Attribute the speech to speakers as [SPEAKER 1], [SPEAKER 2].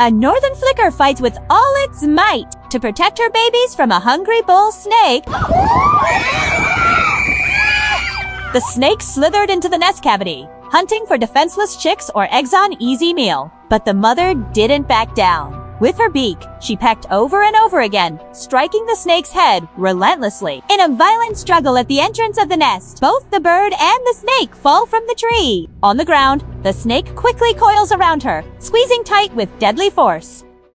[SPEAKER 1] A northern flicker fights with all its might to protect her babies from a hungry bull snake. The snake slithered into the nest cavity, hunting for defenseless chicks or eggs on easy meal. But the mother didn't back down. With her beak, she pecked over and over again, striking the snake's head relentlessly. In a violent struggle at the entrance of the nest, both the bird and the snake fall from the tree. On the ground, the snake quickly coils around her, squeezing tight with deadly force.